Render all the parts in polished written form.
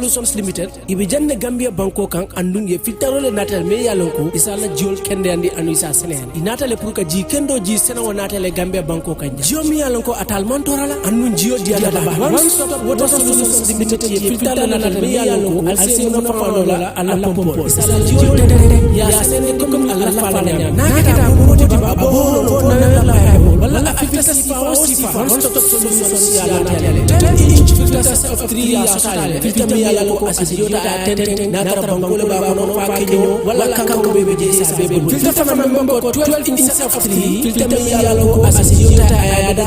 Solutions Limited ibe janne Gambia banko kan andung ye filtarole natal me yalonko isala jiol kende andi anu isa senen inatale pour ka ji kendo ji sena wonatale Gambia banko kan jio mi yalonko atal montorala andun jio diala ba one stop water solutions limited ye filtarole natal me yalonko alse mo fawala alla pompo isala jiol dede ya senen comme alla fala nakata mo moti ba bo na la wala filter sifa one stop solutions yala tele 10-inch filter of 3 years filter me yalonko asijota na tara bangole ba no fakinyo wala kanko bebe jesa bebe filter fama member 12 inches of 3 filter me yalonko asijota ayada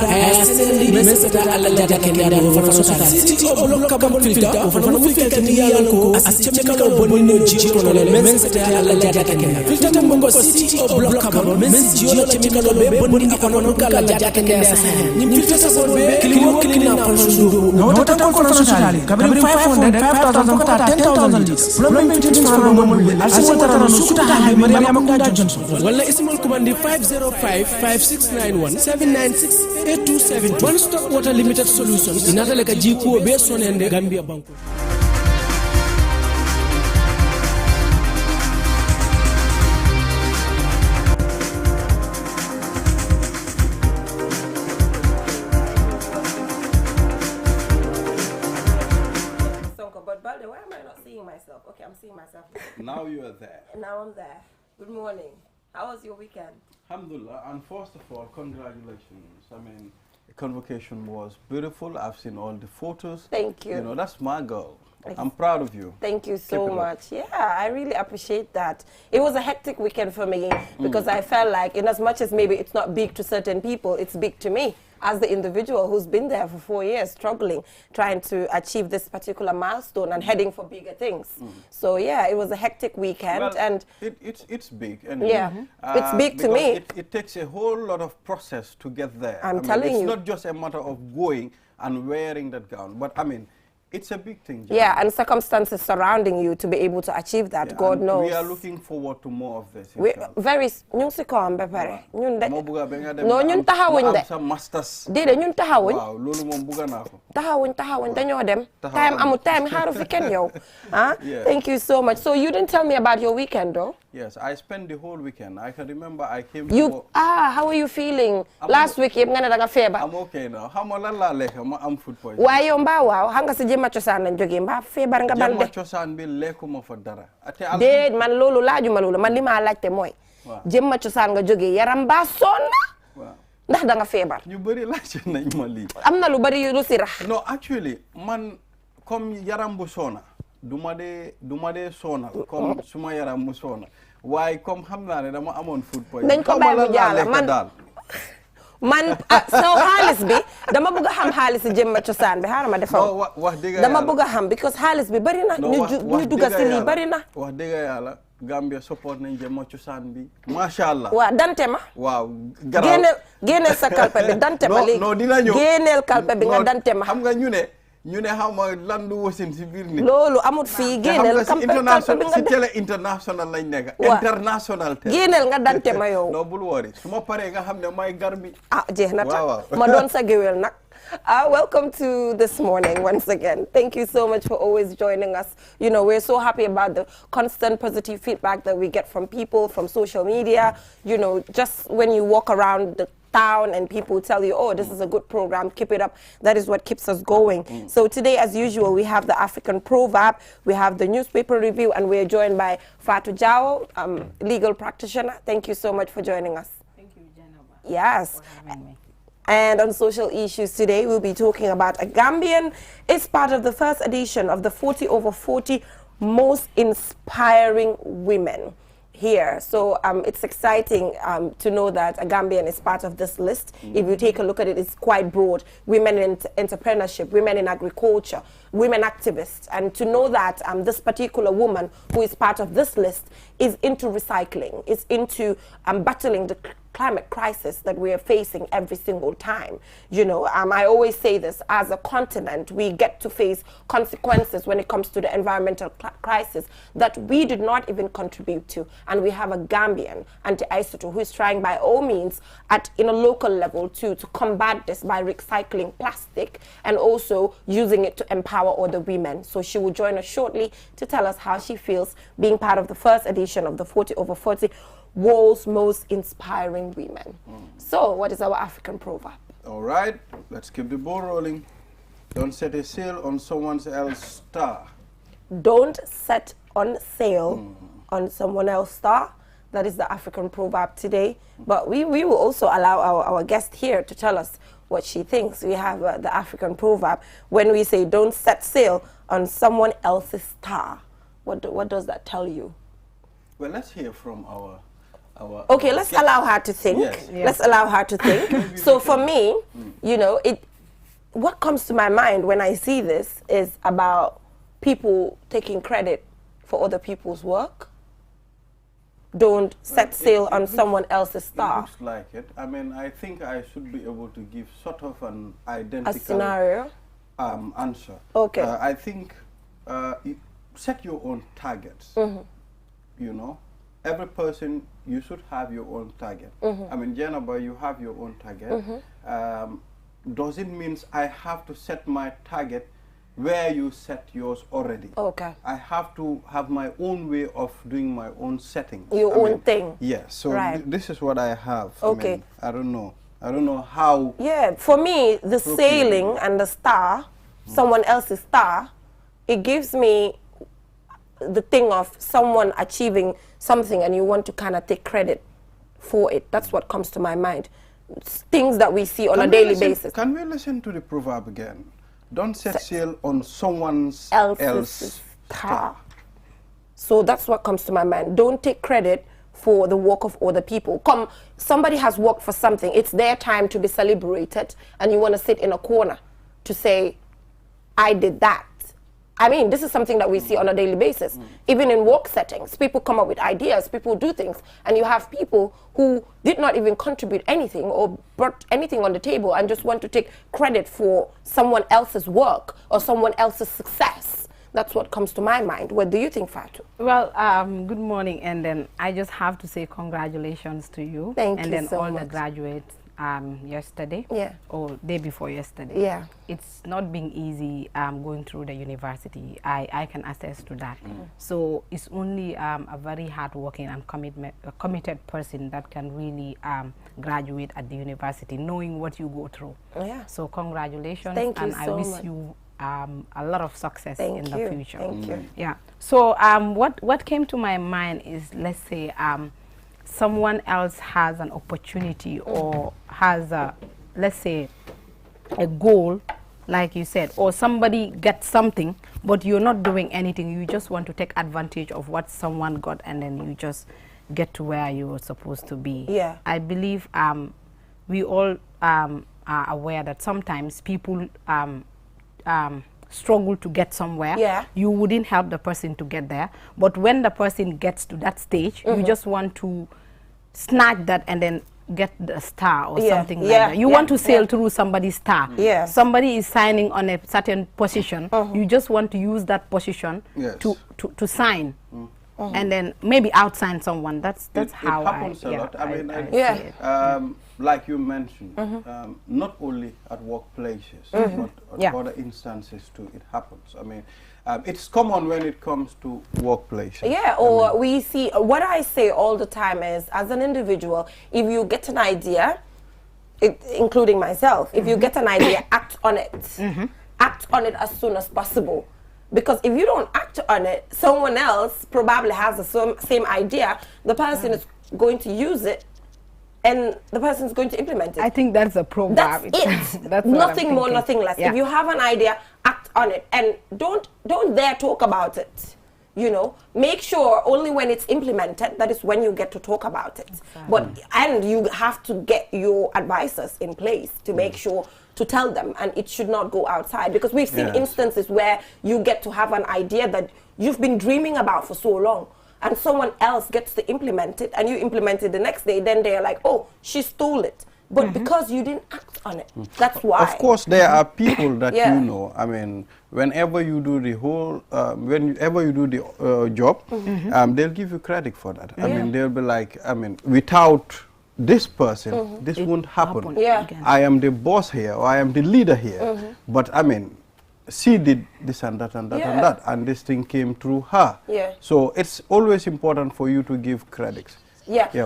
sendi mesata alla jata kenda do fa sota city of block carbon filter of no filter me yalonko asichemekalo bonino jiko no mesata alla jata kenda filter member city of block carbon mes jio chemekalo be bonni akono no kala jata kenda ni filter sa be clean na palsudu no tata ko na sociali kabri 500 5000 ko 10000 liters problem maintenance for moment alsi tara sukuta hay mariam amaka johnson wala ismol kumandi 505 5691 796 8270 one stop water limited solutions inatale ka jiko be sonende Gambia banko. Okay, I'm seeing myself. Now you are there. Now I'm there. Good morning. How was your weekend? Alhamdulillah. And first of all, congratulations. I mean, the convocation was beautiful. I've seen all the photos. Thank you. You know, that's my girl. I'm proud of you. Thank you so much. Yeah, I really appreciate that. It was a hectic weekend for me because I felt like, in as much as maybe it's not big to certain people, it's big to me as the individual who's been there for 4 years, struggling, trying to achieve this particular milestone and heading for bigger things. So yeah, it was a hectic weekend. Well, and it's big. And yeah, it's big to me. It takes a whole lot of process to get there. I'm telling you. It's not just a matter of going and wearing that gown, but I mean, it's a big thing. Jana. Yeah, and circumstances surrounding you to be able to achieve that. Yeah, God knows. We are looking forward to more of this. We very ñun ci ko am ba pare. Ñun de no ñun taxawuñ de. Some masters. Dede ñun taxawuñ. Waaw, lolu mom buga nako. Taxawuñ dañoo dem. Time amu time xaru fi ken yow. Huh? Yeah. Thank you so much. So you didn't tell me about your weekend though? Yes, I spent the whole weekend. I can remember I came how are you feeling? Last week yeb nga ne da nga febar. I'm okay now. Xam nga lan la lekk ma am food poisoning. Waaye yow mbaa waaw xam nga si jëma cosaan lañ jógee mbaa febar nga balde. Jëma cosaan bi lekkuma fa dara. Déet man loolu laajuma loolu man li ma laajte mooy. Jëma cosaan nga jógee yaram baa sonna. Waaw. Ndax da nga febar. Ñu bari laajte nañ ma lii. Am na lu bari lu si rax. No, actually man comme yaram bu sonna duma de sonna comme suma yaram mu sonna. Waaye comme xam naa ne dama amoon food poisoning. Dañ ko bàyyi mu jaala man so xaalis bi dama bëgg a xam xaalis jëmma cosaan bi xaaral ma defal wax dëgg dama bëgg a xam because xaalis bi bari na ñu dugga si lii bari na wax dëgg yàlla Gambia support nañ jëmma cosaan bi masha Allah waaw dante ma waaw génneel sa kalpe bi dante ma léegi non dina ñëw génneel kalpe bi nga dante ma xam nga ñu ne xam nga lan du wasin si biir nit loolu amut fii génneel kalpe bi nga si télé international lañ nekk international télé génneel nga dante ma yow non bul wori su ma paree nga xam ne may gar bi jeex na ta ma doon sa géwél nag welcome to this morning once again. Thank you so much for always joining us. You know, we're so happy about the constant positive feedback that we get from people, from social media. You know, just when you walk around the town and people tell you, oh, this is a good program, keep it up. That is what keeps us going. So today, as usual, we have the African proverb, we have the newspaper review, and we're joined by Fatou Jao, legal practitioner. Thank you so much for joining us. Thank you, Janaba. Yes. For having me. And on social issues today, we'll be talking about a Gambian. It's part of the first edition of the 40 over 40 most inspiring women here. So it's exciting to know that a Gambian is part of this list. If you take a look at it, it's quite broad. Women in entrepreneurship, women in agriculture, women activists. And to know that this particular woman who is part of this list is into recycling, is into battling the climate crisis that we are facing every single time. You know, I always say this, as a continent, we get to face consequences when it comes to the environmental crisis that we did not even contribute to. And we have a Gambian, Anti-Isoto, who is trying by all means in a local level to combat this by recycling plastic and also using it to empower other women. So she will join us shortly to tell us how she feels being part of the first edition of the 40 over 40 world's most inspiring women. So, what is our African proverb? All right, let's keep the ball rolling. Don't set a sail on someone else's star. Don't set on sail on someone else's star. That is the African proverb today. But we will also allow our guest here to tell us what she thinks. We have the African proverb when we say don't set sail on someone else's star. What does that tell you? Well, let's hear from our okay, let's allow her to think. Yes. Let's allow her to think. So for me, you know, what comes to my mind when I see this is about people taking credit for other people's work. Don't set sail on someone else's star. It looks like it. I mean, I think I should be able to give sort of an identical scenario answer. Okay. I think set your own targets. You know, every person, you should have your own target. I mean, Jennifer, you have your own target. Does it mean I have to set my target where you set yours already? Okay. I have to have my own way of doing my own settings. Your own thing. Yes. So right. This is what I have. Okay. I mean, I don't know how. Yeah, for me, the sailing and the star, someone else's star, it gives me the thing of someone achieving something and you want to kind of take credit for it. That's what comes to my mind. It's things that we see on a daily basis. Can we listen to the proverb again? Don't set sail on someone else's star. So that's what comes to my mind. Don't take credit for the work of other people. Somebody has worked for something. It's their time to be celebrated and you want to sit in a corner to say, I did that. I mean, this is something that we see on a daily basis. Even in work settings, people come up with ideas, people do things, and you have people who did not even contribute anything or brought anything on the table and just want to take credit for someone else's work or someone else's success. That's what comes to my mind. What do you think, Fatu? Well, good morning, and then I just have to say congratulations to you. Thank you and then so all much. the graduates yesterday. Yeah. Or day before yesterday. Yeah. It's not been easy going through the university. I can attest to that. So it's only a very hardworking and committed person that can really graduate at the university, knowing what you go through. Yeah. So congratulations. Thank you and so I wish much. you a lot of success in the future. Thank you. Yeah. So what came to my mind is, let's say someone else has an opportunity or has let's say a goal, like you said, or somebody gets something but you're not doing anything. You just want to take advantage of what someone got and then you just get to where you were supposed to be. Yeah. I believe we all are aware that sometimes people struggle to get somewhere. Yeah. You wouldn't help the person to get there, but when the person gets to that stage, you just want to snatch that and then get the star or something like that. You want to sail through somebody's star. Yeah. Somebody is signing on a certain position. You just want to use that position to sign. And then maybe outsign someone. That's how it happens a lot. I mean, I see it. like you mentioned, not only at workplaces, but at other instances too, it happens. I mean, it's common when it comes to workplaces. Yeah, or we see, what I say all the time is, as an individual, if you get an idea, including myself, if you get an idea, act on it. Act on it as soon as possible. Because if you don't act on it, someone else probably has the same idea. The person is going to use it, and the person is going to implement it. I think that's a proverb. That's it. That's nothing more, nothing less. Yeah. If you have an idea, act on it, and don't dare talk about it. You know, make sure only when it's implemented, that is when you get to talk about it. Exactly. And you have to get your advisors in place to make sure to tell them, and it should not go outside, because we've seen instances where you get to have an idea that you've been dreaming about for so long, and someone else gets to implement it, and you implement it the next day, then they're like, oh, she stole it. But because you didn't act on it, that's why. Of course, there are people that you know. I mean, whenever you do the whole, whenever you do the job, they'll give you credit for that. I mean, they'll be like, I mean, without this person, this won't happen. I am the boss here, or I am the leader here. But I mean, she did this and that and that and that, and this thing came through her. So it's always important for you to give credits.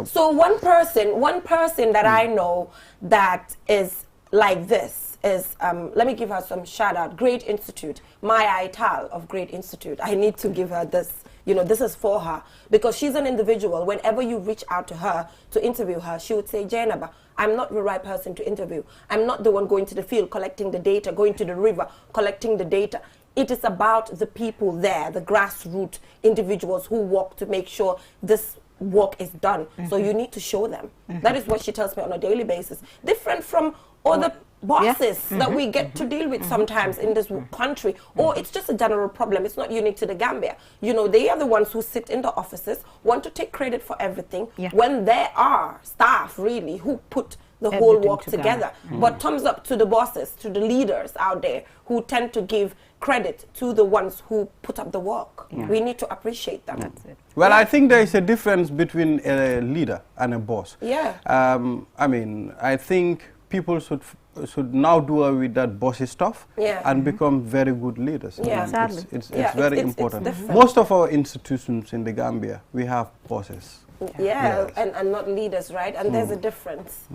So one person that I know that is like this is, let me give her some shout out, Great Institute, Maya Ital of Great Institute. I need to give her this, you know, this is for her, because she's an individual. Whenever you reach out to her to interview her, she would say, Jainaba, I'm not the right person to interview. I'm not the one going to the field, collecting the data, going to the river, collecting the data. It is about the people there, the grassroots individuals who work to make sure this work is done. So you need to show them. That is what she tells me on a daily basis. Different from other bosses that we get to deal with sometimes in this country, or it's just a general problem. It's not unique to the Gambia. You know, they are the ones who sit in the offices, want to take credit for everything, when there are staff really who put the whole work together. But thumbs up to the bosses, to the leaders out there who tend to give credit to the ones who put up the work. We need to appreciate them. That's it. Well, I think there is a difference between a leader and a boss. I mean, I think people should now do away with that bossy stuff and become very good leaders. It's very important. Most of our institutions in the Gambia, we have bosses. And not leaders, right? And there's a difference.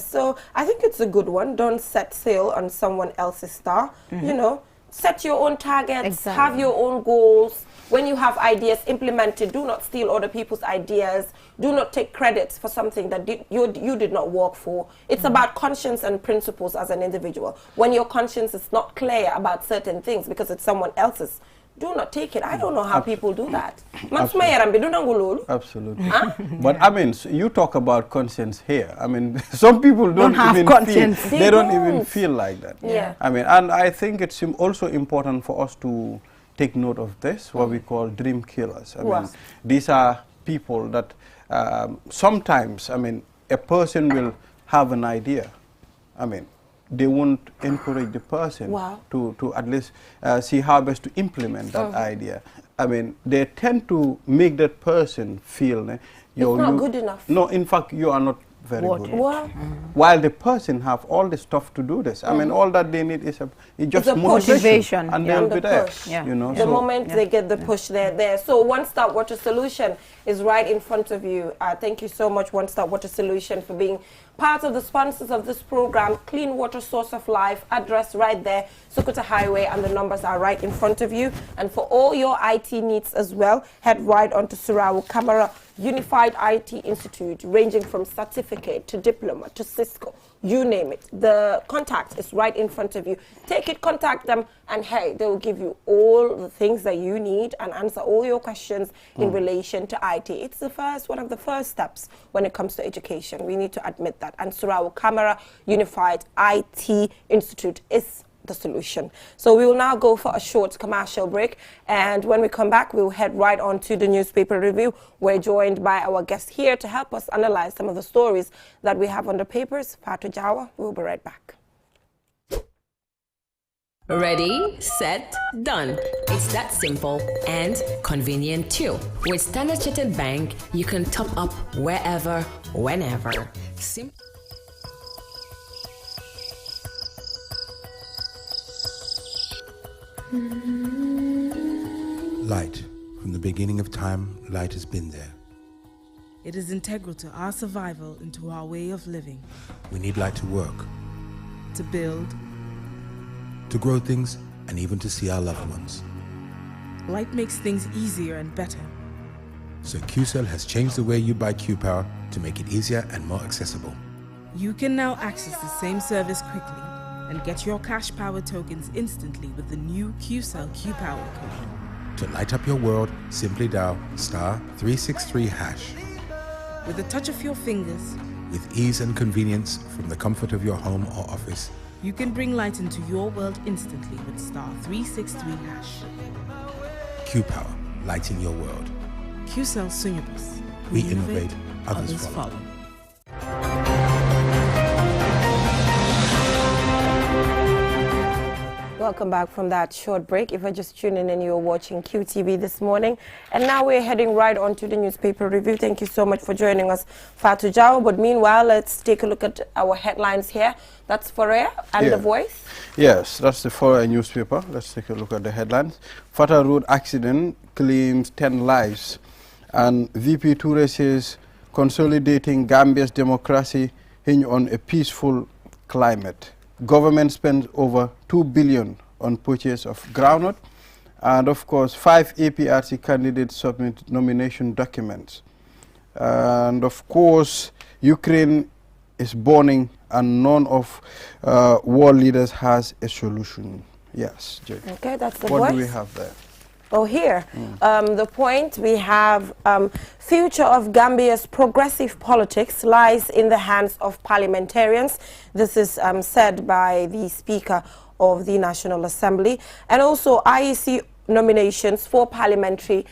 So I think it's a good one. Don't set sail on someone else's star. You know, set your own targets, have your own goals. When you have ideas, implement it. Do not steal other people's ideas. Do not take credit for something that you did not work for. It's about conscience and principles as an individual. When your conscience is not clear about certain things because it's someone else's, do not take it. I don't know how people do that. Absolutely. But I mean, you talk about conscience here. I mean, some people don't even conscience. They don't even feel like that. I mean, and I think it's also important for us to take note of this, what we call dream killers. I mean, these are people that sometimes, I mean, a person will have an idea. I mean, they won't encourage the person to at least see how best to implement that idea. I mean, they tend to make that person feel you're not good enough. No, in fact, you are not very good. While the person have all the stuff to do this. I mean, all that they need is just motivation, and they'll be there. You know, the moment they get the push, they're there. So One Stop Water Solution is right in front of you. Thank you so much, One Stop Water Solution, for being part of the sponsors of this program. Clean water, source of life, address right there, Sukuta Highway, and the numbers are right in front of you. And for all your IT needs as well, head right onto Surawu Camera Unified IT Institute, ranging from certificate to diploma to Cisco, you name it. The contact is right in front of you. Take it, contact them, and hey, they will give you all the things that you need and answer all your questions in relation to IT. It's one of the first steps when it comes to education. We need to admit that. And Surawu Camera Unified IT Institute is the solution. So we will now go for a short commercial break, and when we come back, we'll head right on to the newspaper review. We're joined by our guest here to help us analyze some of the stories that we have on the papers. Fatu Jawa, we'll be right back. Ready, set, done. It's that simple and convenient too. With Standard Chartered Bank, you can top up wherever, whenever. Light. From the beginning of time, light has been there. It is integral to our survival and to our way of living. We need light to work, to build, to grow things, and even to see our loved ones. Light makes things easier and better. So QCell has changed the way you buy Q-Power to make it easier and more accessible. You can now access the same service quickly and get your cash power tokens instantly with the new QCell Q-Power code. To light up your world, simply dial *363#. With a touch of your fingers, with ease and convenience from the comfort of your home or office, you can bring light into your world instantly with *363#. Q-Power, lighting your world. QCell Sunyabus. We innovate, others follow. Welcome back from that short break. If you're just tuning in, you're watching QTV this morning. And now we're heading right on to the newspaper review. Thank you so much for joining us, Fatou Jao. But meanwhile, let's take a look at our headlines here. That's Forea and The Voice. Yes, that's the Forea newspaper. Let's take a look at the headlines. Fatal road accident claims 10 lives. And VP Toure says consolidating Gambia's democracy hinge on a peaceful climate. Government spends over 2 billion on purchase of groundnut, and of course 5 APRC candidates submit nomination documents. And of course Ukraine is burning and none of world leaders has a solution. Yes, Jay. Okay, that's The What Voice. do we have there? Oh, here, The Point, we have future of Gambia's progressive politics lies in the hands of parliamentarians. This is said by the Speaker of the National Assembly. And also IEC nominations for parliamentary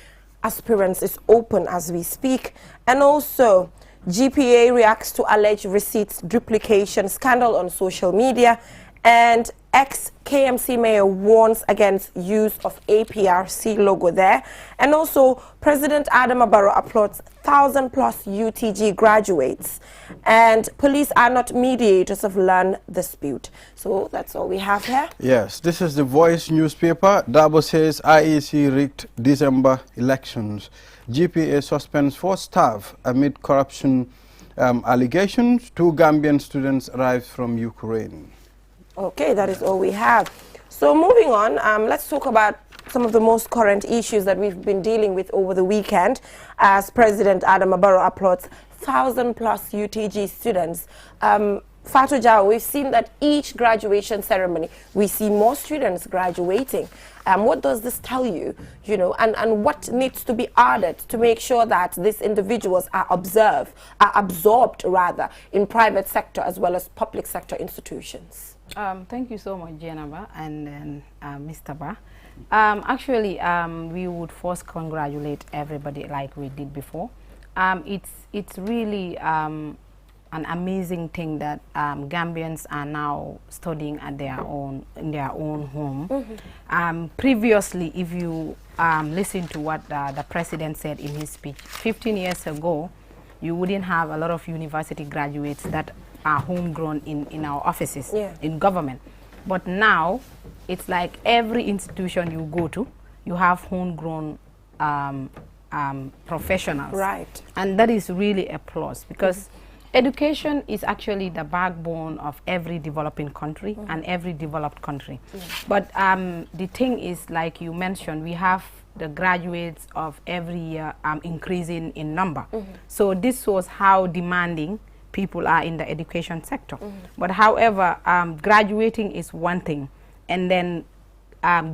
aspirants is open as we speak. And also GPA reacts to alleged receipts duplication scandal on social media. And ex-KMC mayor warns against use of APRC logo there. And also, President Adama Barrow applauds 1,000+ UTG graduates. And police are not mediators of land dispute. So that's all we have here. Yes, this is The Voice newspaper. Dabo says IEC rigged December elections. GPA suspends 4 staff amid corruption allegations. 2 Gambian students arrived from Ukraine. Okay, that is all we have. So moving on, let's talk about some of the most current issues that we've been dealing with over the weekend as President Adama Barrow applauds 1,000+ UTG students. Fatou Jao, we've seen that each graduation ceremony, we see more students graduating. What does this tell you, and what needs to be added to make sure that these individuals are absorbed in private sector as well as public sector institutions? Thank you so much, Jenaba and Mr. Ba. Actually, we would first congratulate everybody like we did before. It's really an amazing thing that Gambians are now studying at in their own home. Previously, if you listen to what the president said in his speech 15 years ago, you wouldn't have a lot of university graduates that are homegrown in our offices, in government. But now, it's like every institution you go to, you have homegrown professionals. Right. And that is really a plus because education is actually the backbone of every developing country and every developed country. But the thing is, like you mentioned, we have the graduates of every year increasing in number. So this shows how demanding people are in the education sector. But however, graduating is one thing, and then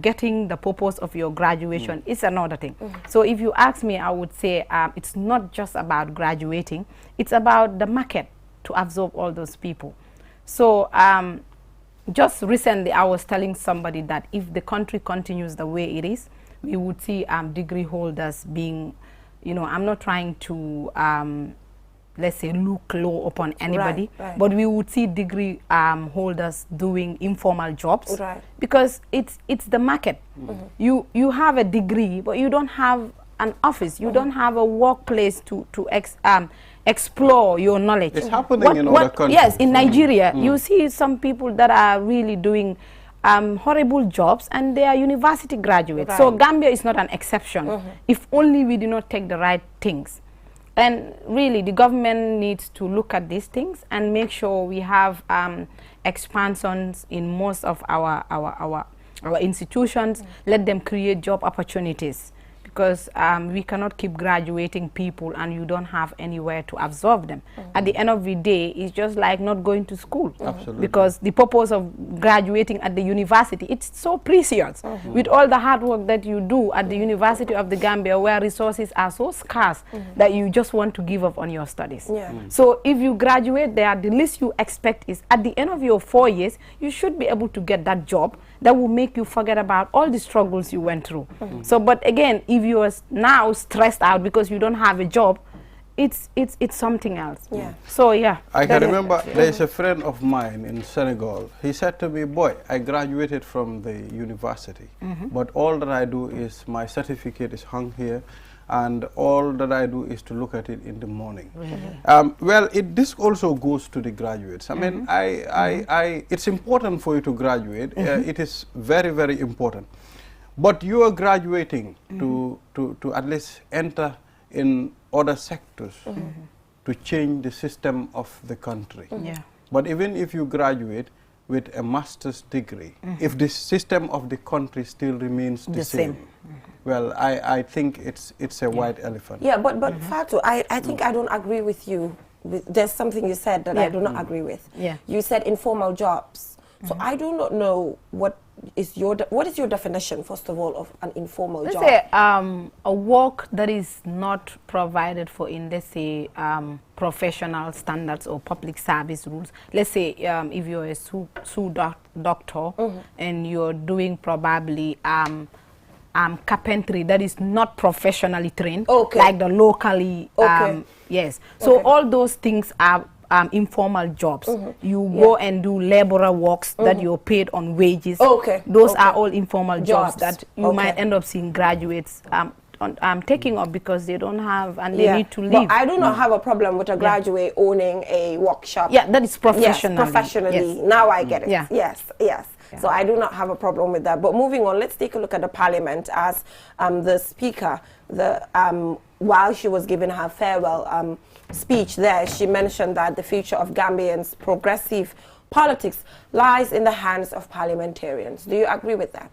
getting the purpose of your graduation is another thing. So if you ask me, I would say it's not just about graduating, it's about the market to absorb all those people. So just recently I was telling somebody that if the country continues the way it is, we would see degree holders being, I'm not trying to let's say look low upon anybody, but we would see degree holders doing informal jobs because it's the market. You have a degree, but you don't have an office, you don't have a workplace to explore your knowledge. It's happening in other countries. Yes, in Nigeria, you see some people that are really doing horrible jobs and they are university graduates. So Gambia is not an exception. If only we do not take the right things. And really, the government needs to look at these things and make sure we have expansions in most of our institutions. Let them create job opportunities because we cannot keep graduating people and you don't have anywhere to absorb them. At the end of the day, it's just like not going to school. Absolutely. Because the purpose of graduating at the university, it's so precious. With all the hard work that you do at the University of the Gambia, where resources are so scarce that you just want to give up on your studies. So if you graduate there, the least you expect is at the end of your 4 years, you should be able to get that job that will make you forget about all the struggles you went through. So, but again, if you are now stressed out because you don't have a job, it's something else. Yeah. So yeah. I can remember there's a friend of mine in Senegal. He said to me, boy, I graduated from the university, but all that I do is my certificate is hung here, and all that I do is to look at it in the morning. Well, this also goes to the graduates. I mean, it's important for you to graduate. It is very, very important. But you are graduating to at least enter in other sectors to change the system of the country. But even if you graduate with a master's degree, if the system of the country still remains the same. Well, I think it's a white elephant. Yeah, but Fatu, I think I don't agree with you. There's something you said that I do not agree with. You said informal jobs. So I do not know what is your definition, first of all, of an informal job? Let's say a work that is not provided for in, let's say, professional standards or public service rules. Let's say if you're a doctor and you're doing probably carpentry that is not professionally trained, like the locally, yes. So all those things are informal jobs. You go and do laborer works that you're paid on wages. Those are all informal jobs that you might end up seeing graduates taking up because they don't have and they need to leave. But I do not have a problem with a graduate owning a workshop. Yeah, that is professional. Yes, professionally. Yes. Now I get it. Yeah. Yes. So I do not have a problem with that. But moving on, let's take a look at the Parliament as the Speaker, while she was giving her farewell speech there, she mentioned that the future of Gambians' progressive politics lies in the hands of parliamentarians. Do you agree with that?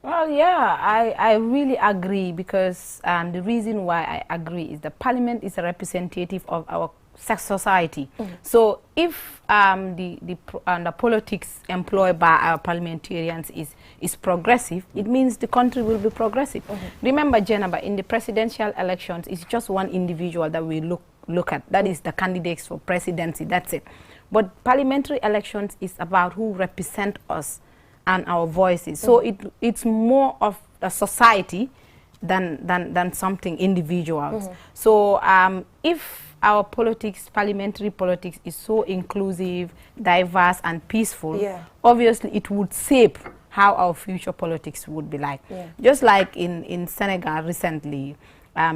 Well, yeah, I really agree because the reason why I agree is the Parliament is a representative of our society. So if the politics employed by our parliamentarians is progressive, it means the country will be progressive. Remember, Jenaba, in the presidential elections, it's just one individual that we look at. That is the candidates for presidency. That's it. But parliamentary elections is about who represent us and our voices. So it's more of a society than something individuals. So if our politics, parliamentary politics, is so inclusive, diverse, and peaceful, obviously it would shape how our future politics would be like. Just like in Senegal recently,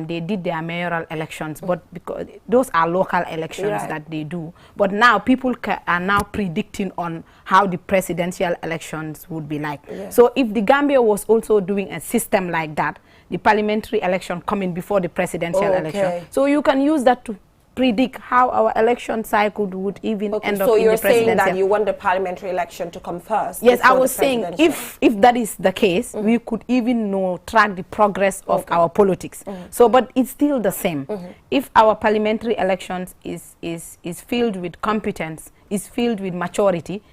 they did their mayoral elections, but because those are local elections that they do. But now people are now predicting on how the presidential elections would be like. So if the Gambia was also doing a system like that, the parliamentary election coming before the presidential election, so you can use that to predict how our election cycle would even end up in the presidential. So you're saying that you want the parliamentary election to come first? Yes, I was saying if that is the case, we could even track the progress of our politics. So, but it's still the same. If our parliamentary elections is filled with competence, is filled with maturity,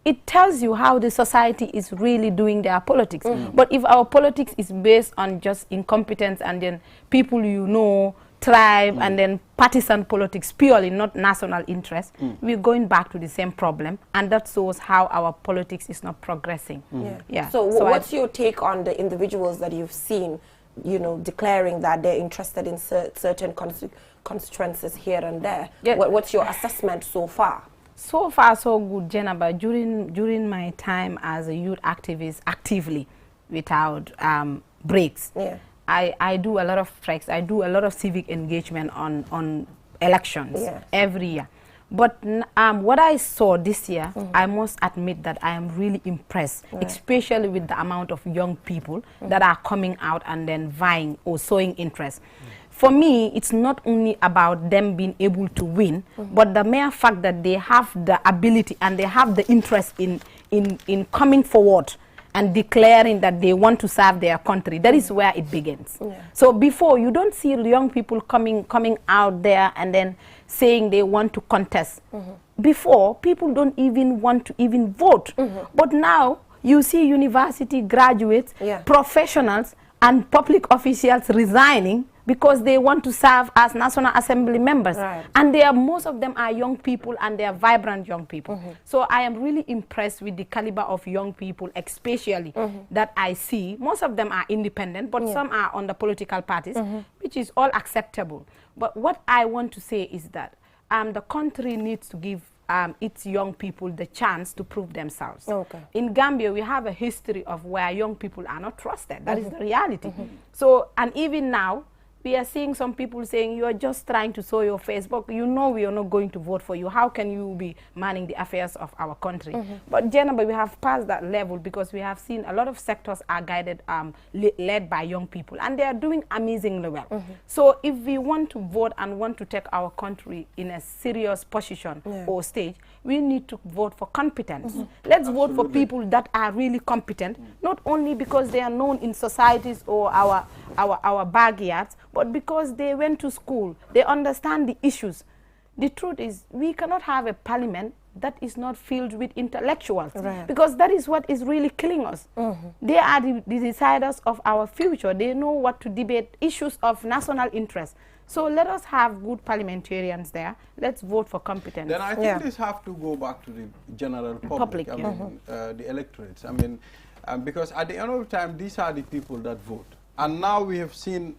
it tells you how the society is really doing their politics. But if our politics is based on just incompetence and then people tribe and then partisan politics purely, not national interest, we're going back to the same problem, and that shows how our politics is not progressing. So what's your take on the individuals that you've seen, declaring that they're interested in certain constituencies here and there? What's your assessment so far? So far, so good, Jenaba. During my time as a youth activist, actively, without breaks, I do a lot of treks. I do a lot of civic engagement on elections every year. But what I saw this year, I must admit that I am really impressed, especially with the amount of young people that are coming out and then vying or showing interest. For me, it's not only about them being able to win, but the mere fact that they have the ability and they have the interest in coming forward and declaring that they want to serve their country. That is where it begins. So before, you don't see young people coming out there and then saying they want to contest. Before, people don't even want to even vote. But now, you see university graduates, professionals, and public officials resigning because they want to serve as National Assembly members. Right. And most of them are young people, and they are vibrant young people. So I am really impressed with the caliber of young people, especially that I see. Most of them are independent, but some are on the political parties, which is all acceptable. But what I want to say is that the country needs to give its young people the chance to prove themselves. Okay. In Gambia, we have a history of where young people are not trusted. That is the reality. So, and even now, we are seeing some people saying, you are just trying to show your face, but you know we are not going to vote for you. How can you be manning the affairs of our country? But generally, we have passed that level because we have seen a lot of sectors are guided, led by young people, and they are doing amazingly well. So if we want to vote and want to take our country in a serious position or stage, we need to vote for competence. Let's vote for people that are really competent, not only because they are known in societies or our backyards, but because they went to school, they understand the issues. The truth is, we cannot have a parliament that is not filled with intellectuals, because that is what is really killing us. They are the deciders of our future. They know what to debate, issues of national interest. So let us have good parliamentarians there. Let's vote for competence. Then I think this have to go back to the general public, I mean, the electorates. I mean, because at the end of the time, these are the people that vote. And now we have seen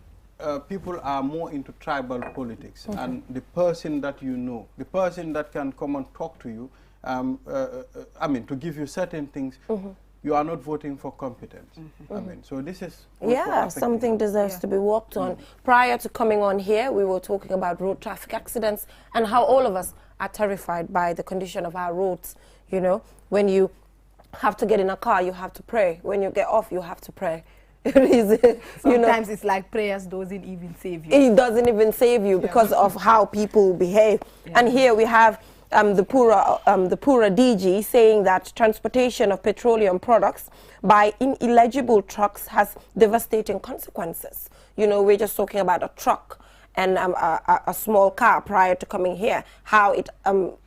people are more into tribal politics, and the person that you know, the person that can come and talk to you, I mean, to give you certain things, you are not voting for competence. I mean, so this is something deserves to be worked on. Prior to coming on here, we were talking about road traffic accidents and how all of us are terrified by the condition of our roads. You know, when you have to get in a car, you have to pray. When you get off, you have to pray. Sometimes it's like prayers doesn't even save you. It doesn't even save you because of how people behave. And here we have the Pura DG saying that transportation of petroleum products by ineligible trucks has devastating consequences. You know, we're just talking about a truck and a small car prior to coming here, how it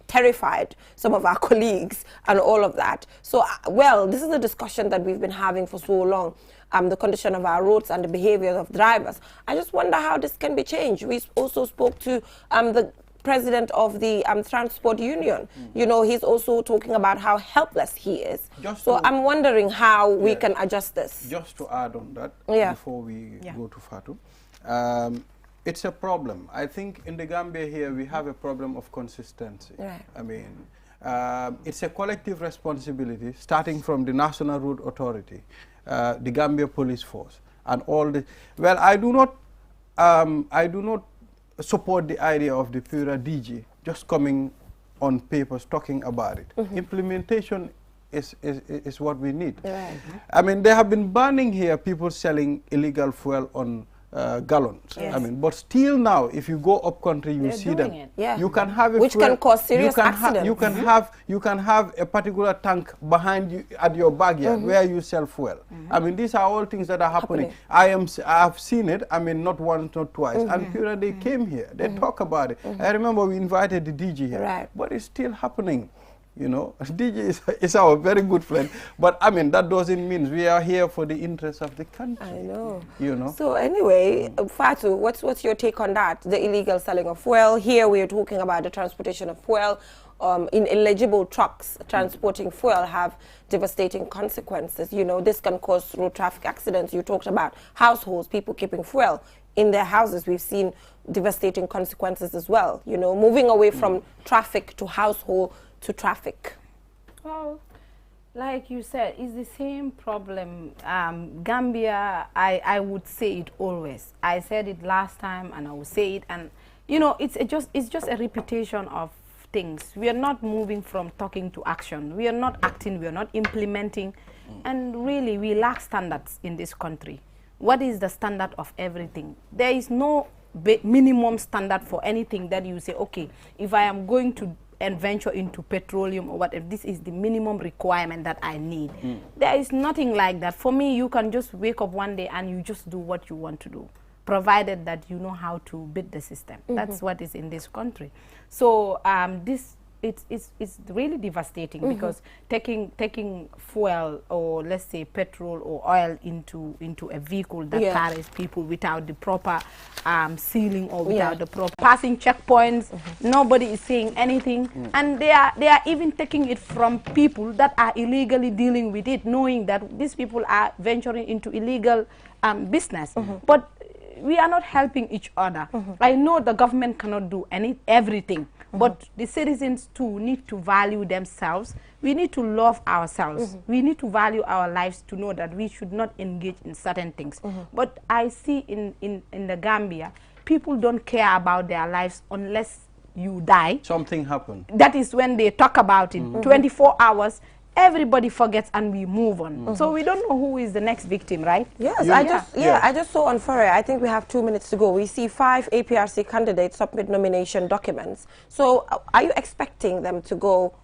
terrified some of our colleagues and all of that. So, well, this is a discussion that we've been having for so long. The condition of our roads and the behavior of drivers. I just wonder how this can be changed. We also spoke to the president of the transport union. You know, he's also talking about how helpless he is. So I'm wondering how we can adjust this. Just to add on that, before we go to Fatou, it's a problem. I think in the Gambia here, we have a problem of consistency. I mean, it's a collective responsibility, starting from the National Road Authority, the Gambia Police Force, and all the. Well, I do not support the idea of the Pura DG just coming on papers talking about it. Implementation is what we need. I mean, they have been banning here people selling illegal fuel on gallons. I mean, but still now, if you go up country, you see them. You can have a which can cause serious accidents. You can have a particular tank behind you at your backyard where you sell fuel. I mean, these are all things that are happening. I have seen it. I mean, not once, not twice. And Pura, they came here. They talk about it. I remember we invited the DG here, but it's still happening. You know, DG is our very good friend, but I mean, that doesn't mean we are here for the interests of the country. I know. You know. So anyway, Fatou, what's your take on that? The illegal selling of fuel. Here we are talking about the transportation of fuel. Ineligible trucks transporting fuel have devastating consequences. You know, this can cause road traffic accidents. You talked about households, people keeping fuel in their houses. We've seen devastating consequences as well. You know, moving away from traffic to household to traffic. Well, like you said, it's the same problem. Gambia, I would say it always. I said it last time and I will say it, and you know, it's just a repetition of things. We are not moving from talking to action. We are not acting, we are not implementing, and really we lack standards in this country. What is the standard of everything? There is no minimum standard for anything that you say, okay, if I am going to and venture into petroleum or whatever, this is the minimum requirement that I need. There is nothing like that. For me, you can just wake up one day and you just do what you want to do, provided that you know how to beat the system. That's what is in this country. So this it's really devastating because taking fuel or let's say petrol or oil into a vehicle that carries people without the proper sealing or without the proper passing checkpoints, nobody is saying anything, and they are even taking it from people that are illegally dealing with it, knowing that these people are venturing into illegal business. But we are not helping each other. I know the government cannot do everything, but the citizens too need to value themselves. We need to love ourselves. We need to value our lives to know that we should not engage in certain things. But I see in the Gambia, people don't care about their lives unless you die. Something happened. That is when they talk about it. 24 hours, everybody forgets and we move on. So we don't know who is the next victim, right? Yes, I just saw on Foray, I think we have 2 minutes to go. We see 5 APRC candidates submit nomination documents. So are you expecting them to go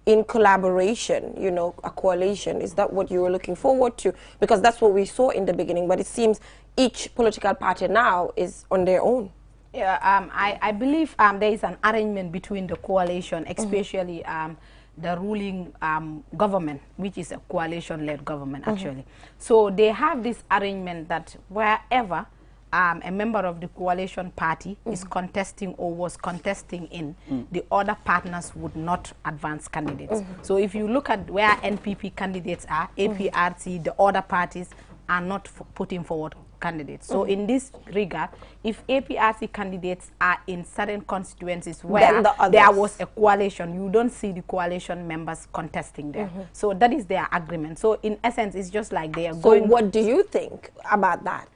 in collaboration, you know, a coalition? Is that what you were looking forward to? Because that's what we saw in the beginning, but it seems each political party now is on their own. Yeah, I believe there is an arrangement between the coalition, especially the ruling government, which is a coalition-led government, actually. So they have this arrangement that wherever a member of the coalition party is contesting or was contesting in, the other partners would not advance candidates. So if you look at where NPP candidates are, APRC, the other parties are not putting forward candidates. So in this regard, if APRC candidates are in certain constituencies where there was a coalition, you don't see the coalition members contesting there. So that is their agreement. So in essence, it's just like they are going... So what do you think about that?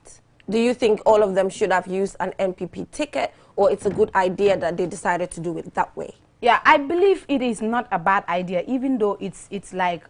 Do you think all of them should have used an NPP ticket, or it's a good idea that they decided to do it that way? Yeah, I believe it is not a bad idea, even though it's like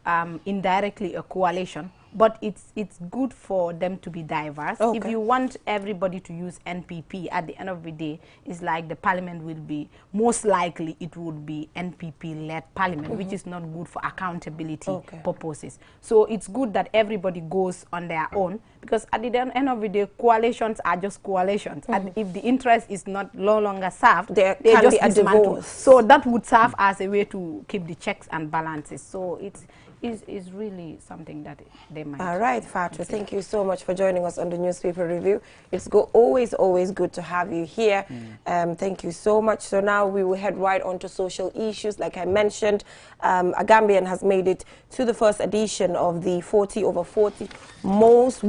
indirectly a coalition. But it's good for them to be diverse. If you want everybody to use NPP, at the end of the day, it's like the parliament will be, most likely it would be NPP-led parliament, which is not good for accountability purposes. So it's good that everybody goes on their own, because at the end of the day, coalitions are just coalitions. And if the interest is no longer served, they just dismantle. So that would serve as a way to keep the checks and balances. So it's is really something that they might. All right, Fatu, thank you so much for joining us on the newspaper review. It's always good to have you here. Thank you so much. So now we will head right on to social issues. Like I mentioned, a Gambian has made it to the first edition of the 40 over 40 world's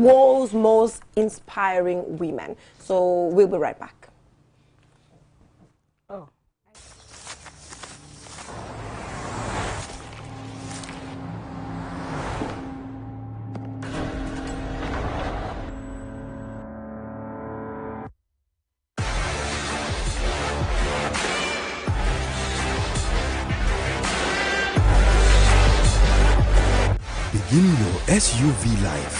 most inspiring women. So we'll be right back. Oh. Begin your SUV life.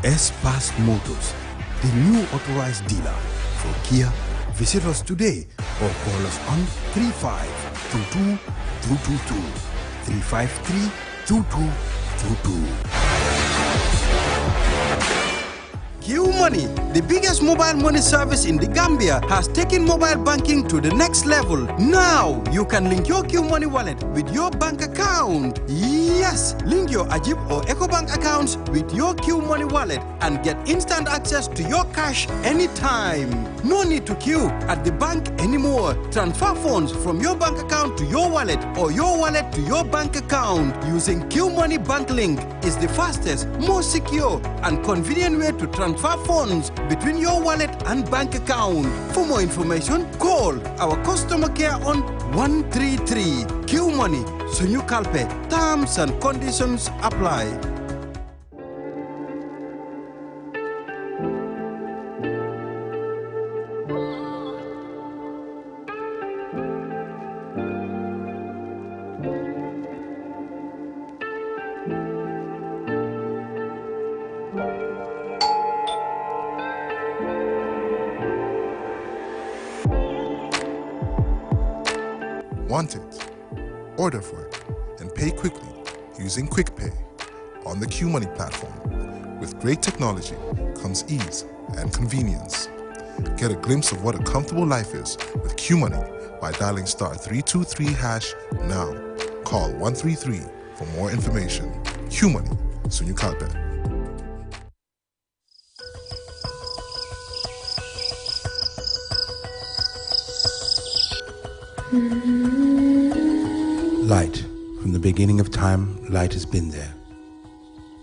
S-Pass Motors, the new authorized dealer for Kia. Visit us today or call us on 3522-222, 353-2222. Q Money, the biggest mobile money service in the Gambia, has taken mobile banking to the next level. Now, you can link your Q Money wallet with your bank account. Yes, link your Ajib or EcoBank accounts with your Q Money wallet and get instant access to your cash anytime. No need to queue at the bank anymore. Transfer funds from your bank account to your wallet or your wallet to your bank account using Q Money Bank Link is the fastest, most secure, and convenient way to transfer funds between your wallet and bank account. For more information, call our customer care on 133. Q Money, Sunyu Kalpe. Terms and conditions apply. Want it? Order for it and pay quickly using Quick Pay on the Q Money platform. With great technology comes ease and convenience. Get a glimpse of what a comfortable life is with Q Money by dialing star 323 hash now. Call 133 for more information. Q Money, Sunyu Kalpe. Light. From the beginning of time, light has been there.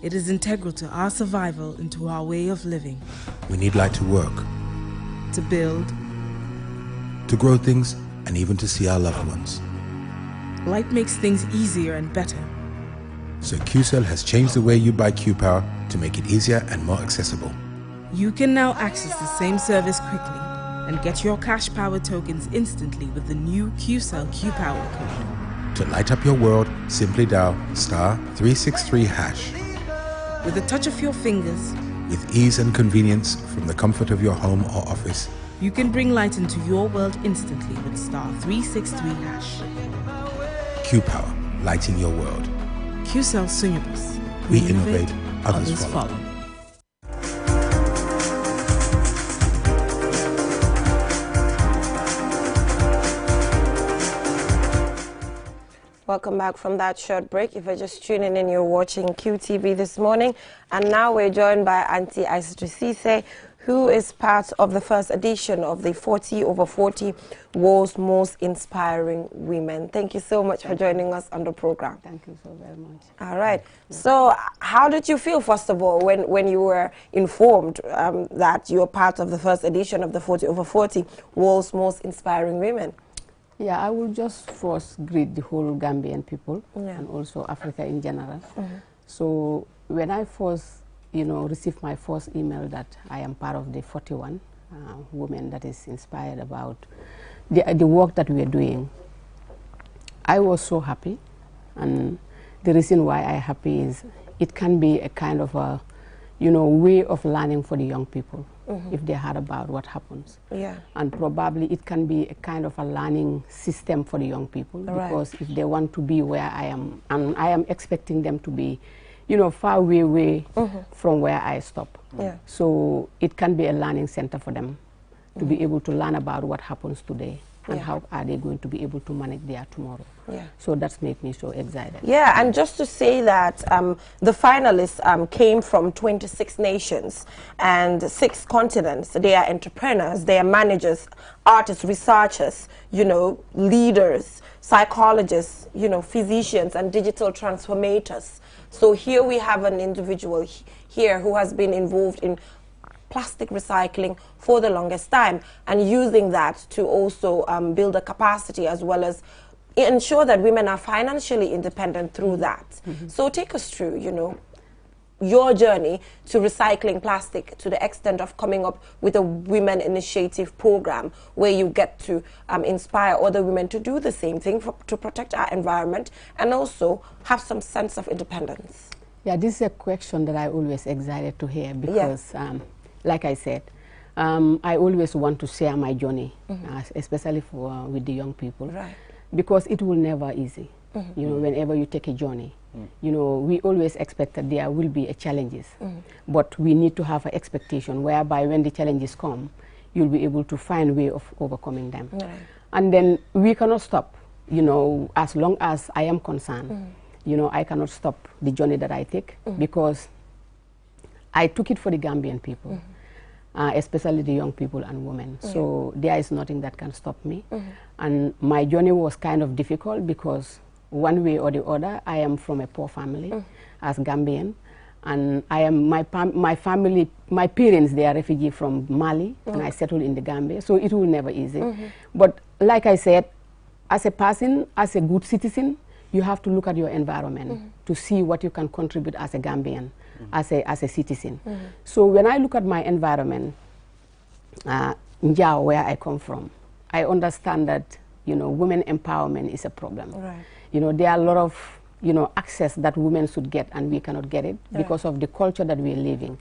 It is integral to our survival and to our way of living. We need light to work, To build, to grow things, and even to see our loved ones. light makes things easier and better. So QCell has changed the way you buy Q-Power to make it easier and more accessible. You can now access the same service quickly and get your cash power tokens instantly with the new QCell Q-Power code. To light up your world, simply dial star 363 hash. With a touch of your fingers, With ease and convenience from the comfort of your home or office, you can bring light into your world instantly with star 363 hash. Q-Power, lighting your world. QCell Sunyabus. We innovate, others follow. Welcome back from that short break. If you're just tuning in, you're watching QTV this morning. And now we're joined by Auntie Aissatou Cisse, who is part of the first edition of the 40 over 40 World's Most Inspiring Women. Thank you so much for joining us on the program. Thank you so very much. All right. So how did you feel, first of all, when you were informed that you were part of the first edition of the 40 over 40 World's Most Inspiring Women? Yeah, I will just first greet the whole Gambian people and also Africa in general. So when I first, received my first email that I am part of the 41 women that is inspired about the work that we are doing, I was so happy. And the reason why I'm happy is it can be a kind of a, way of learning for the young people if they heard about what happens. Yeah. And probably it can be a kind of a learning system for the young people because if they want to be where I am, and I am expecting them to be, far away from where I stop. Yeah. So it can be a learning center for them to be able to learn about what happens today and how are they going to be able to manage their tomorrow. Yeah. So that's made me so excited. Yeah, and just to say that the finalists came from 26 nations and 6 continents. They are entrepreneurs, they are managers, artists, researchers, leaders, psychologists, physicians and digital transformators. So here we have an individual here who has been involved in plastic recycling for the longest time and using that to also build a capacity as well as ensure that women are financially independent through that. So take us through, your journey to recycling plastic to the extent of coming up with a women initiative program where you get to inspire other women to do the same thing to protect our environment and also have some sense of independence. Yeah, this is a question that I always excited to hear because like I said, I always want to share my journey, especially with the young people, because it will never easy. Whenever you take a journey, we always expect that there will be challenges, but we need to have an expectation whereby when the challenges come, you'll be able to find a way of overcoming them. And then we cannot stop, as long as I am concerned, I cannot stop the journey that I take because I took it for the Gambian people. Especially the young people and women. So there is nothing that can stop me. And my journey was kind of difficult because one way or the other, I am from a poor family as Gambian. And I am my family, my parents, they are refugee from Mali and I settled in the Gambia. So it will never easy. But like I said, as a person, as a good citizen, you have to look at your environment to see what you can contribute as a Gambian. As a citizen. So when I look at my environment, Njao, where I come from, I understand that, women empowerment is a problem. There are a lot of, access that women should get and we cannot get it because of the culture that we are living.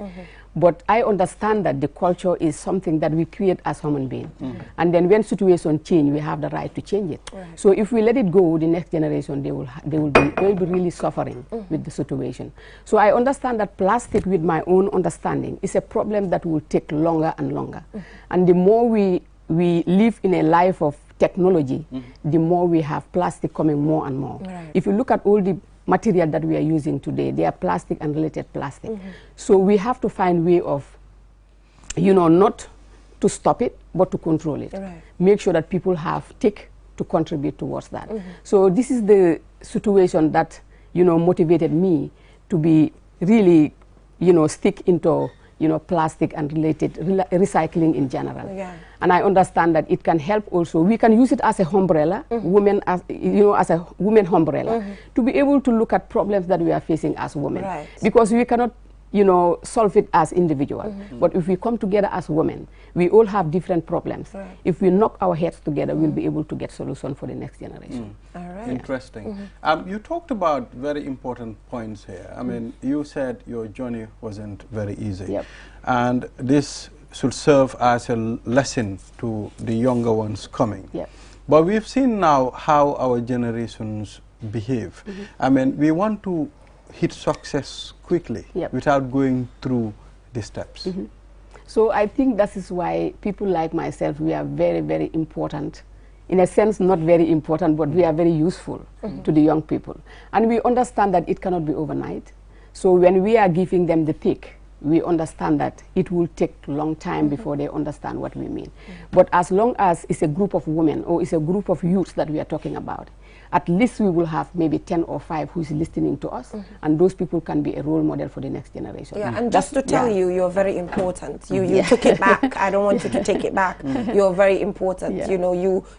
But I understand that the culture is something that we create as human beings. And then when situation change, we have the right to change it. So if we let it go, the next generation, they will be really suffering with the situation. So I understand that plastic, with my own understanding, is a problem that will take longer and longer. And the more we live in a life of technology, the more we have plastic coming more and more. Right. If you look at all the material that we are using today, they are plastic and related plastic. So we have to find way of, you know, not to stop it, but to control it. Right. Make sure that people have tick to contribute towards that. So this is the situation that, you know, motivated me to be really, you know, stick into, you know, plastic and related recycling in general. Yeah. And I understand that it can help also. We can use it as a umbrella, women as, you know, as a women umbrella, to be able to look at problems that we are facing as women. Right. Because we cannot, you know, solve it as individual. But if we come together as women, we all have different problems. Right. If we knock our heads together, we'll be able to get solution for the next generation. All right. Interesting. You talked about very important points here. I mean, you said your journey wasn't very easy. Yep. And this should serve as a lesson to the younger ones coming. Yep. But we've seen now how our generations behave. I mean, we want to hit success quickly without going through the steps. So I think that is why people like myself, we are very, very important. In a sense, not very important, but we are very useful to the young people. And we understand that it cannot be overnight. So when we are giving them the pick, we understand that it will take a long time before they understand what we mean. But as long as it's a group of women or it's a group of youths that we are talking about, at least we will have maybe 10 or 5 who's listening to us, and those people can be a role model for the next generation. Yeah, and just to tell you, you're very important. You took it back. I don't want you to take it back. You're very important. You know,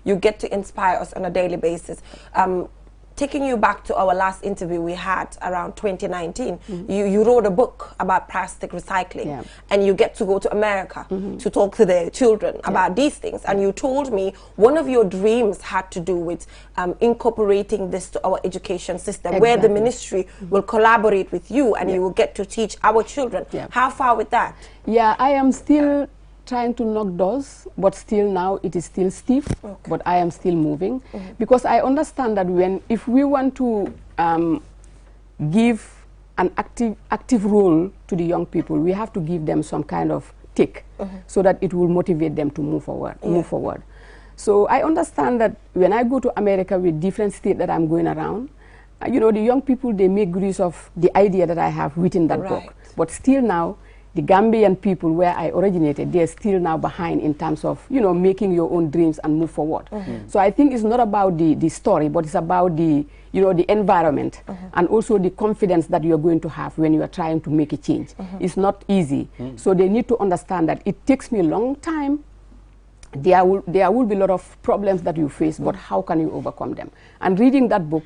you get to inspire us on a daily basis. Taking you back to our last interview we had around 2019, you wrote a book about plastic recycling, and you get to go to America to talk to the children about these things. And you told me one of your dreams had to do with incorporating this to our education system, where the ministry will collaborate with you and you will get to teach our children. How far with that? Yeah, I am still trying to knock doors, but still now it is still stiff, but I am still moving, because I understand that if we want to give an active role to the young people, we have to give them some kind of tick so that it will motivate them to move forward. So I understand that when I go to America with different states that I'm going around, you know, the young people, they make good use of the idea that I have written that book, but still now the Gambian people where I originated, they're still now behind in terms of, you know, making your own dreams and move forward. So I think it's not about the story, but it's about the, you know, the environment and also the confidence that you're going to have when you are trying to make a change. It's not easy. So they need to understand that it takes me a long time. There will be a lot of problems that you face, but how can you overcome them? And reading that book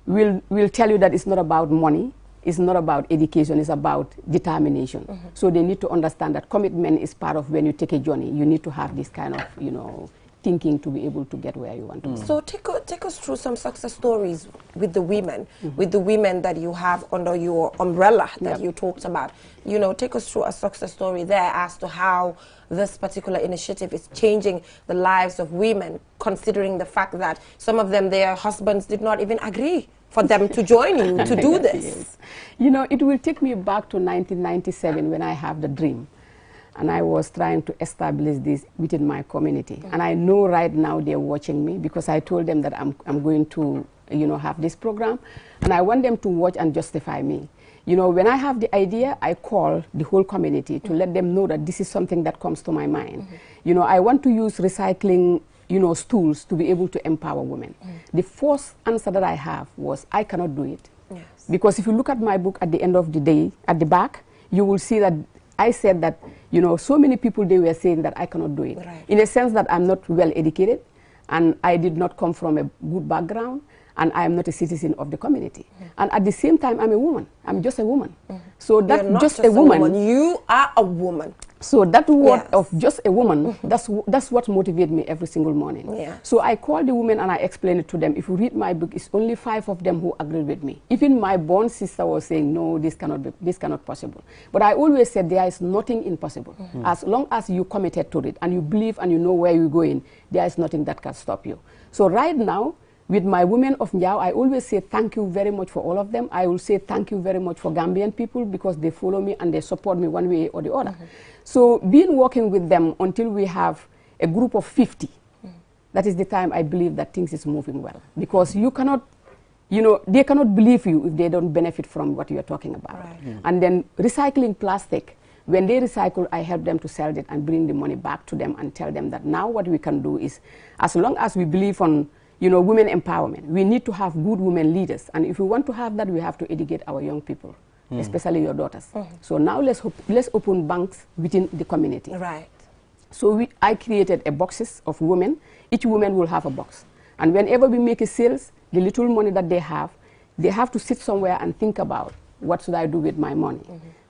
will tell you that it's not about money. It's not about education, it's about determination. So they need to understand that commitment is part of when you take a journey. You need to have this kind of, you know, thinking to be able to get where you want to go. So take us through some success stories with the women that you have under your umbrella that you talked about. You know, take us through a success story there as to how this particular initiative is changing the lives of women, considering the fact that some of them, their husbands did not even agree for them to join you to do this. Yes. You know, it will take me back to 1997 when I have the dream. And I was trying to establish this within my community. And I know right now they're watching me because I told them that I'm going to, you know, have this program. And I want them to watch and justify me. You know, when I have the idea, I call the whole community to let them know that this is something that comes to my mind. You know, I want to use recycling, you know, tools to be able to empower women. The first answer that I have was, I cannot do it. Yes. Because if you look at my book at the end of the day, at the back, you will see that I said that, you know, so many people, they were saying that I cannot do it. In a sense that I'm not well educated, and I did not come from a good background, and I am not a citizen of the community. And at the same time, I'm a woman. I'm just a woman. So that You're not just a woman. You are a woman. So that word of just a woman, that's what motivates me every single morning. So I call the women and I explain it to them. If you read my book, it's only 5 of them who agree with me. Even my born sister was saying, no, this cannot possible. But I always said there is nothing impossible. As long as you committed to it and you believe and you know where you're going, there is nothing that can stop you. So right now, with my women of Njau, I always say thank you very much for all of them. I will say thank you very much for Gambian people because they follow me and they support me one way or the other. So working with them until we have a group of 50 that is the time I believe that things is moving well. Because you cannot, you know, they cannot believe you if they don't benefit from what you are talking about. Right. And then recycling plastic, when they recycle, I help them to sell it and bring the money back to them and tell them that now what we can do is, as long as we believe on, you know, women empowerment, we need to have good women leaders. And if we want to have that, we have to educate our young people, especially your daughters. So now let's open banks within the community. Right. So I created a boxes of women. Each woman will have a box. And whenever we make a sales, the little money that they have to sit somewhere and think about, what should I do with my money?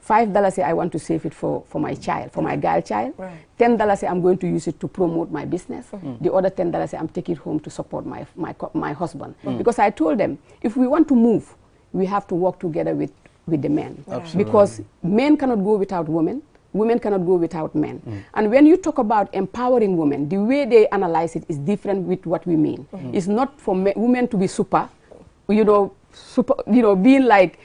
$5 I want to save it for my child, for my girl child. Right. $10 I'm going to use it to promote my business. The other $10 I'm taking home to support my husband. Because I told them, if we want to move, we have to work together with the men. Absolutely. Because men cannot go without women. Women cannot go without men. And when you talk about empowering women, the way they analyze it is different with what we mean. It's not for women to be super, being like,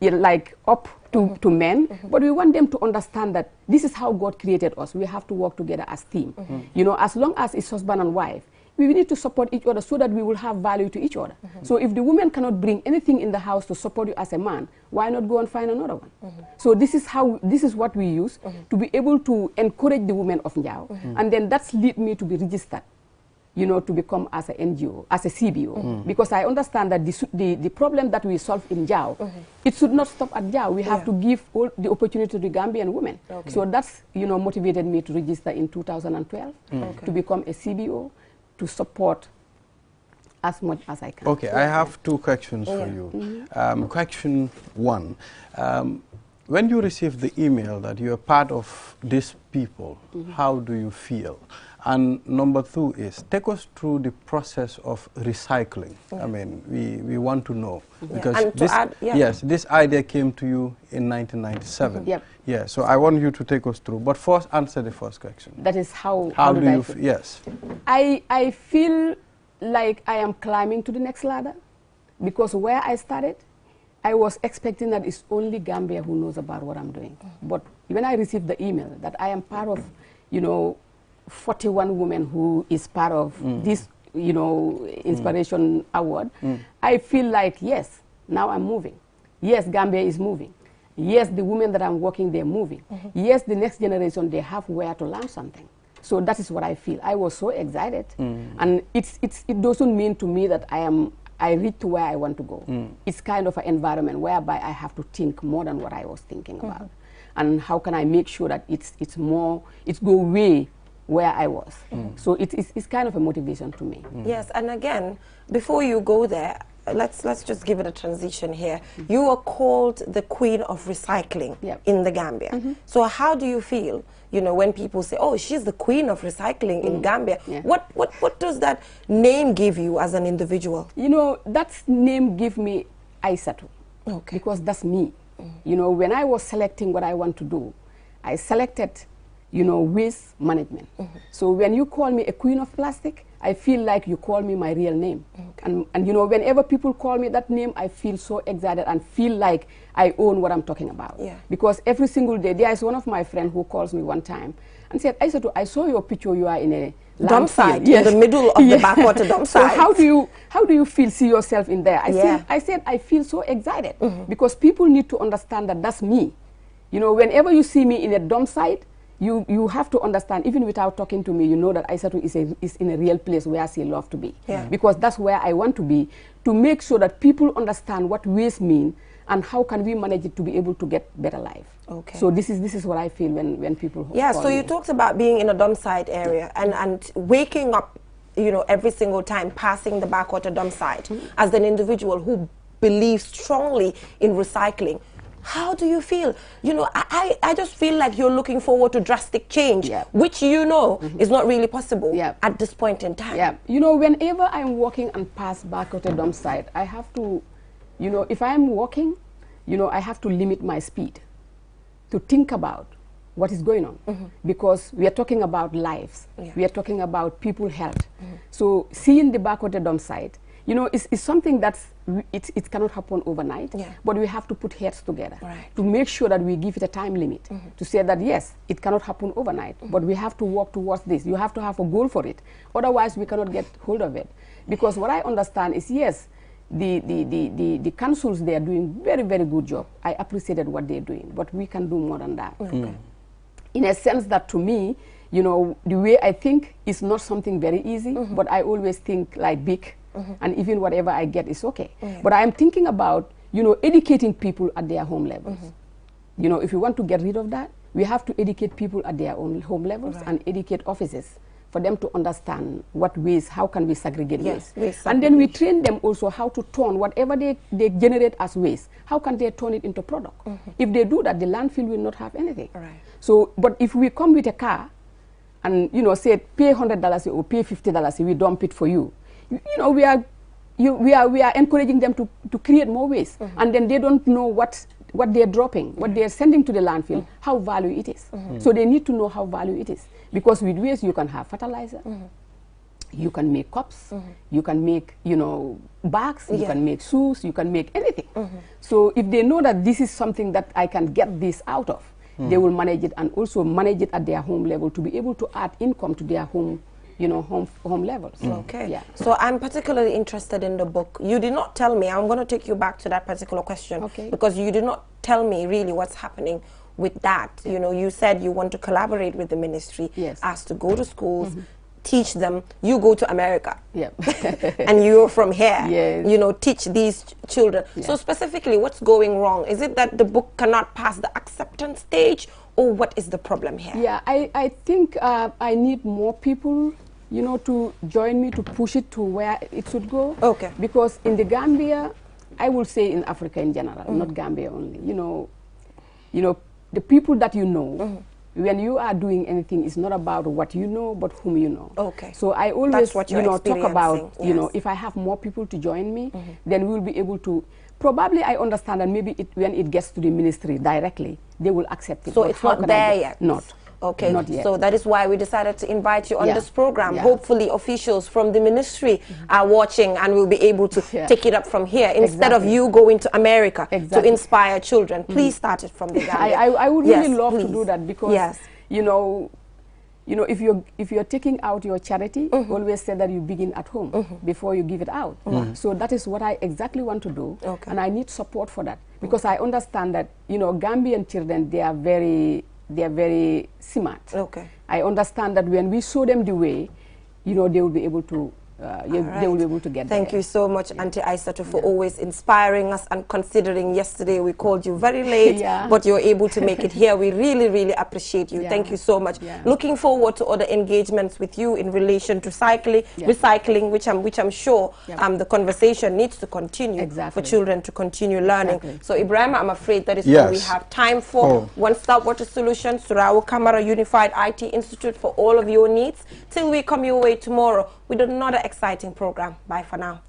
like up to men, but we want them to understand that this is how God created us. We have to work together as team. You know, as long as it's husband and wife, we need to support each other so that we will have value to each other. So if the woman cannot bring anything in the house to support you as a man, why not go and find another one? So this is what we use to be able to encourage the women of Njao. And then that's lead me to be registered, you know, to become as an NGO, as a CBO. Because I understand that the problem that we solve in Njao, it should not stop at Njao. We have to give all the opportunity to the Gambian women. So that's, you know, motivated me to register in 2012 to become a CBO, to support as much as I can. Okay, I have two questions for you. Question one, when you receive the email that you are part of these people, how do you feel? And number two is, take us through the process of recycling. I mean, we want to know. Because And to add, yes, this idea came to you in 1997. Yeah, so I want you to take us through. But first, answer the first question. That is how do you feel? Yes. I feel like I am climbing to the next ladder, because where I started, I was expecting that it's only Gambia who knows about what I'm doing. But when I received the email that I am part of, you know, 41 women who is part of this, you know, Inspiration Award, I feel like, yes, now I'm moving. Yes, Gambia is moving. Yes, the women that I'm working, they're moving. Yes, the next generation, they have where to learn something. So that is what I feel. I was so excited. And it doesn't mean to me that I reach to where I want to go. It's kind of an environment whereby I have to think more than what I was thinking about. And how can I make sure that it's go way where I was. So it's kind of a motivation to me. Yes, and again, before you go there, let's just give it a transition here. You are called the Queen of Recycling in the Gambia. So how do you feel, you know, when people say, oh, she's the Queen of Recycling in Gambia? What does that name give you as an individual? You know, that name give me Aisatu, because that's me. You know, when I was selecting what I want to do, I selected, you know, waste management. So when you call me a queen of plastic, I feel like you call me my real name. And you know, whenever people call me that name, I feel so excited and feel like I own what I'm talking about. Because every single day, there is one of my friends who calls me one time and said, Aisatu, I saw your picture, you are in a dump site, in the middle of the backwater dump site. So how do you see yourself in there? I said, I feel so excited because people need to understand that that's me. You know, whenever you see me in a dump site, you have to understand, even without talking to me, you know that Aisatu is in a real place where she loves to be. Because that's where I want to be, to make sure that people understand what waste mean and how can we manage it to be able to get better life. So this is what I feel when people call so me. you talked about being in a dump site area and waking up, you know, every single time passing the backwater dump site as an individual who believes strongly in recycling. How do you feel? You know, I just feel like you're looking forward to drastic change, which you know is not really possible at this point in time. You know, whenever I'm walking and pass back at a dump site, I have to, you know, if I'm walking, you know, I have to limit my speed to think about what is going on. Because we are talking about lives. We are talking about people's health. So seeing the back at a dump site, you know, it's something that's it cannot happen overnight, but we have to put heads together Right. to make sure that we give it a time limit to say that yes, it cannot happen overnight, but we have to work towards this. You have to have a goal for it. Otherwise, we cannot get hold of it. Because what I understand is, yes, the councils, they are doing very, very good job. I appreciated what they're doing, but we can do more than that. In a sense that, to me, you know, the way I think is not something very easy, but I always think like big, and even whatever I get is okay. But I am thinking about, you know, educating people at their home levels. You know, if we want to get rid of that, we have to educate people at their own home levels and educate offices for them to understand what ways, how can we segregate waste. And then we train them also how to turn whatever they generate as waste, how can they turn it into product. If they do that, the landfill will not have anything. So, but if we come with a car and, you know, say pay $100 or pay $50, we dump it for you, you know, we are encouraging them to create more waste. And then they don't know what they're dropping, what they're sending to the landfill, how value it is. So they need to know how value it is. Because with waste, you can have fertilizer, you can make cups, you can make, you know, bags, you can make shoes, you can make anything. So if they know that this is something that I can get this out of, they will manage it, and also manage it at their home level to be able to add income to their home, you know, home levels. Okay. Yeah. So I'm particularly interested in the book. You did not tell me, I'm going to take you back to that particular question, because you did not tell me really what's happening with that. You know, you said you want to collaborate with the ministry, as to go to schools, teach them. You go to America, and you're from here, you know, teach these children. So specifically, what's going wrong? Is it that the book cannot pass the acceptance stage, or what is the problem here? Yeah, I think I need more people, you know, to join me to push it to where it should go. Okay. Because in the Gambia, I will say in Africa in general, not Gambia only, you know, the people that you know, when you are doing anything, it's not about what you know, but whom you know. Okay. So I always, you know, talk about, you know, if I have more people to join me, then we'll be able to, probably I understand that maybe when it gets to the ministry directly, they will accept it. So it's not there yet? Not. Okay, not yet. So that is why we decided to invite you on this program. Hopefully officials from the ministry are watching and will be able to take it up from here, instead of you going to America to inspire children. Please start it from the Gambia. I would really love to do that, because you know, if you're taking out your charity, always say that you begin at home before you give it out. So that is what I exactly want to do, and I need support for that, because I understand that, you know, Gambian children, they are very smart. Okay. I understand that when we show them the way, you know, they will be able to they will be able to get there. Thank you so much, Auntie Aissatou, for always inspiring us and considering. Yesterday we called you very late, but you're able to make it here. We really, really appreciate you. Thank you so much. Looking forward to other engagements with you in relation to recycling, which I'm sure the conversation needs to continue for children to continue learning. So Ibrahim, I'm afraid that is all we have time for. One Stop Water Solutions, Surawo Kamara Unified IT Institute, for all of your needs. Till we come your way tomorrow with another exciting program. Bye for now.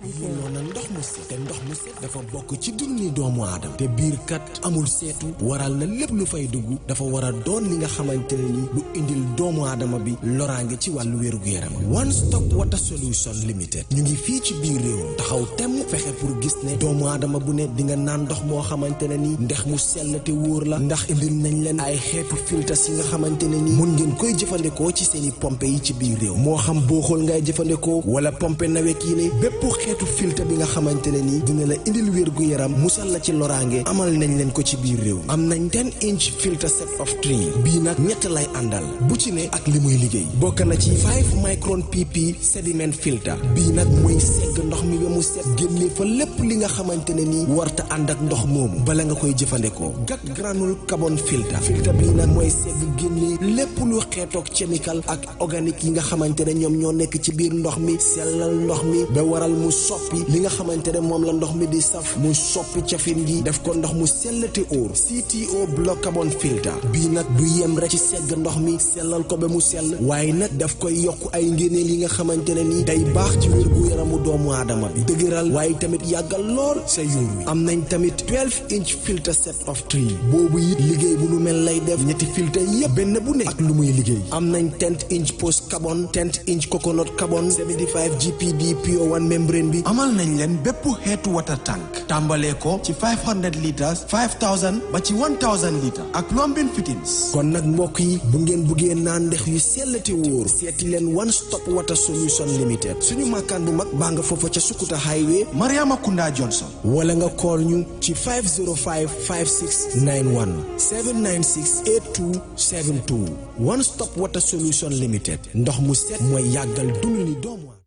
ndox mu set te ndox mu set dafa bokk ci dunni doomu aadama te biir kat amul seetu waral na lépp lu fay dugg dafa war a doon li nga xamante ne ni lu indil doomu aadama bi loraange ci wàllu wér-gu-yaram One Stop Water Solution Limited ñu ngi fii ci biir réew taxaw temm fexe pour gis ne doomu aadama bu ne di nga naan ndox moo xamante ne ni ndox mu sell te wóor la ndax indil nañ leen ay xeetu filtres yi nga xamante ne ni mun ngeen koy jëfandikoo ci seeni pompe yi ci biir réew moo xam booxul ngay jëfandikoo wala pompe nawek yi ne bépp xeetu filtre bi nga xamante ne ni dina la indil wér gu yaram musal la ci loraange amal nañ leen ko ci biir réew am nañ 10-inch filter set of 3 bii nag ñett lay àndal bu ci ne ak li muy liggéey bokk na ci 5 micron pp sediment filter bii nag mooy segg ndox mi ba mu set génne fa lépp li nga xamante ne ni warta ànd ak ndox moomu bala nga koy jëfandikoo gat granule carbon filter bii nag mooy segg génne lépp lu xeetoog chemical ak organique yi nga xamante ne ñoom ñoo nekk ci biir ndox mi sellal ndox mi ba waral mu soppi li nga xamante ne moom la ndox mi di saf mu soppi cafin gi def ko ndox mu sellate óor CTO block carbon filter bii nag du yem rek ci segg ndox mi sellal ko ba mu sell waaye nag daf koy yokk ay ngéneel yi nga xamante ne ni day baax ci wér gu yaramu doomu aadama bi dëgëral waaye tamit yàgg yàggal lool sa yuur wi am nañ tamit 12-inch filter set of 3 boobu it liggéey bu lu mel lay def ñetti filter yépp benn bu ne ak lu muy liggéey am nañ 10-inch post carbon 10-inch coconut carbon 75 GPD pure 1 membrane bi amal nañ leen bépp xeetu water tank tàmbalee ko ci 500 litres 5000 ba ci 1000 litres ak plumbing fittings kon nag mbokk yi bu ngeen buggee naan ndex yu sellate wóor seeti leen One Stop Water Solution Limited suñu makkaan bu mag baa nga foofa ca Sukuta Highway Mariama Kunda Johnson wala nga call ñu ci 505 5691 796 8272 One Stop Water Solution Limited ndox mu set mooy yàggal dund ni doomu